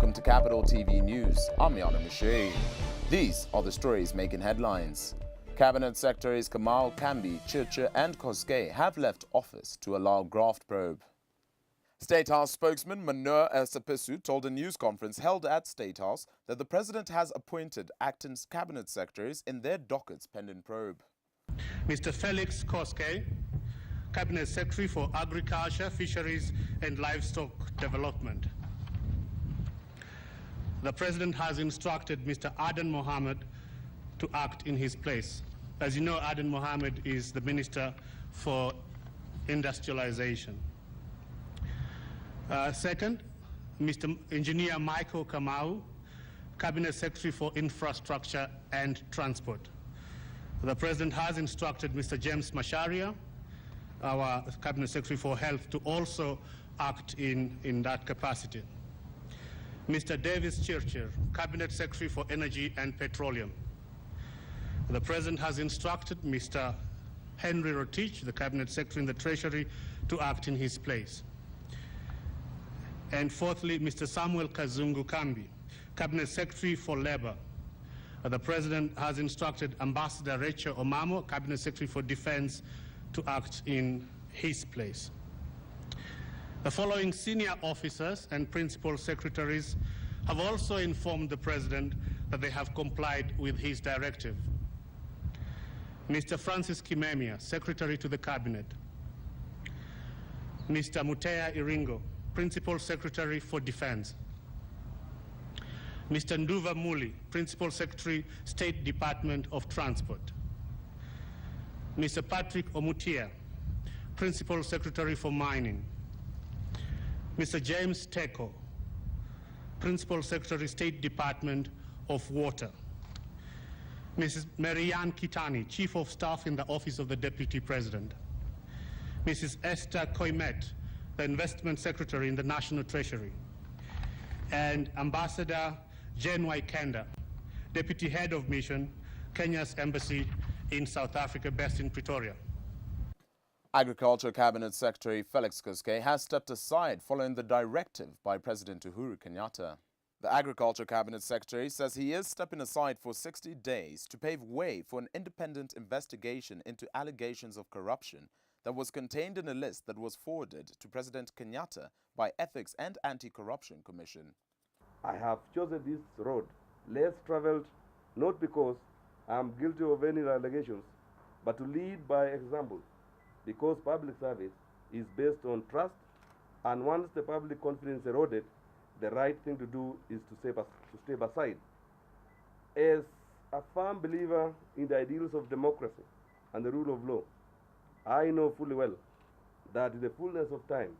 Welcome to Capital TV News. I'm Yana Miche. These are the stories making headlines. Cabinet Secretaries Kamau, Kambi, Chirchir and Koskei have left office to allow graft probe. State House spokesman Manure Sapisu told a news conference held at State House that the President has appointed acting Cabinet Secretaries in their dockets pending probe. Mr. Felix Koskei, Cabinet Secretary for Agriculture, Fisheries and Livestock Development. The President has instructed Mr. Aden Mohammed to act in his place. As you know, Aden Mohammed is the Minister for Industrialization. Second, Mr. Engineer Michael Kamau, Cabinet Secretary for Infrastructure and Transport. The President has instructed Mr. James Macharia, our Cabinet Secretary for Health, to also act in that capacity. Mr. Davis Chirchir, Cabinet Secretary for Energy and Petroleum. The President has instructed Mr. Henry Rotich, the Cabinet Secretary in the Treasury, to act in his place. And fourthly, Mr. Samuel Kazungu Kambi, Cabinet Secretary for Labour. The President has instructed Ambassador Rachel Omamo, Cabinet Secretary for Defence, to act in his place. The following senior officers and principal secretaries have also informed the President that they have complied with his directive. Mr. Francis Kimemia, Secretary to the Cabinet. Mr. Mutea Iringo, Principal Secretary for Defense. Mr. Nduva Muli, Principal Secretary, State Department of Transport. Mr. Patrick Omutia, Principal Secretary for Mining. Mr. James Teko, Principal Secretary, State Department of Water. Mrs. Marianne Kitani, Chief of Staff in the Office of the Deputy President. Mrs. Esther Koimet, the Investment Secretary in the National Treasury. And Ambassador Jane Waikenda, Deputy Head of Mission, Kenya's Embassy in South Africa, based in Pretoria. Agriculture Cabinet Secretary Felix Koskei has stepped aside following the directive by President Uhuru Kenyatta. The Agriculture Cabinet Secretary says he is stepping aside for 60 days to pave way for an independent investigation into allegations of corruption that was contained in a list that was forwarded to President Kenyatta by Ethics and Anti-Corruption Commission. I have chosen this road, less traveled, not because I am guilty of any allegations, but to lead by example, because public service is based on trust, and once the public confidence eroded, the right thing to do is to step aside. As a firm believer in the ideals of democracy and the rule of law, I know fully well that in the fullness of time,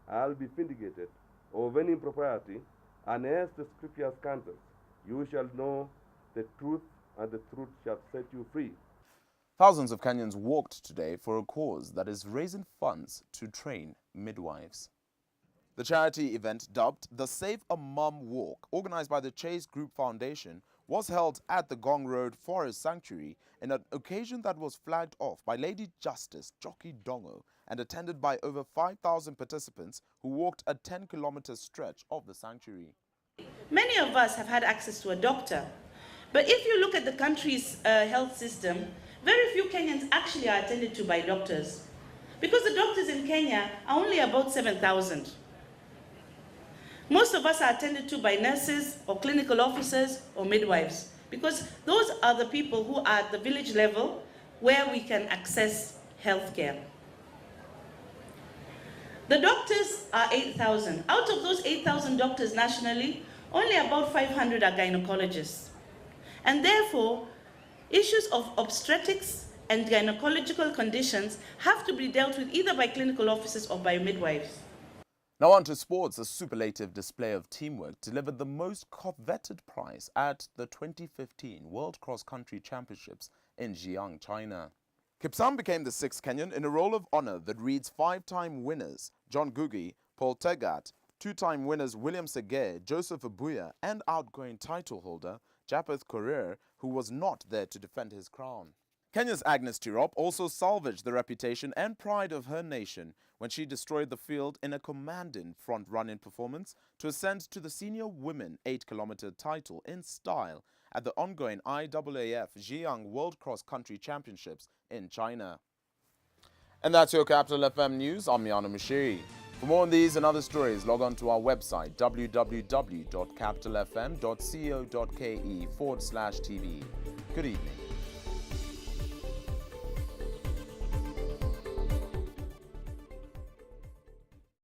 I'll be vindicated of any impropriety, and as the scriptures counsel, you shall know the truth, and the truth shall set you free. Thousands of Kenyans walked today for a cause that is raising funds to train midwives. The charity event, dubbed the Save a Mum Walk, organized by the Chase Group Foundation, was held at the Gong Road Forest Sanctuary in an occasion that was flagged off by Lady Justice Jockey Dongo and attended by over 5,000 participants who walked a 10-kilometer stretch of the sanctuary. Many of us have had access to a doctor, but if you look at the country's health system, very few Kenyans actually are attended to by doctors, because the doctors in Kenya are only about 7,000. Most of us are attended to by nurses or clinical officers or midwives, because those are the people who are at the village level where we can access health care. The doctors are 8,000. Out of those 8,000 doctors nationally, only about 500 are gynecologists. And therefore, issues of obstetrics and gynecological conditions have to be dealt with either by clinical officers or by midwives. Now on to sports. A superlative display of teamwork delivered the most coveted prize at the 2015 World Cross Country Championships in Jiang, China. Kipsang became the sixth Kenyan in a roll of honor that reads five-time winners John Gugi, Paul Tegat, two-time winners William Seger, Joseph Abuya, and outgoing title holder Japeth Korir, who was not there to defend his crown. Kenya's Agnes Tirop also salvaged the reputation and pride of her nation when she destroyed the field in a commanding front-running performance to ascend to the senior women 8-kilometer title in style at the ongoing IAAF Zhejiang World Cross Country Championships in China. And that's your Capital FM News. I'm Miano Mashiri. For more on these and other stories, log on to our website www.capitalfm.co.ke/TV. Good evening.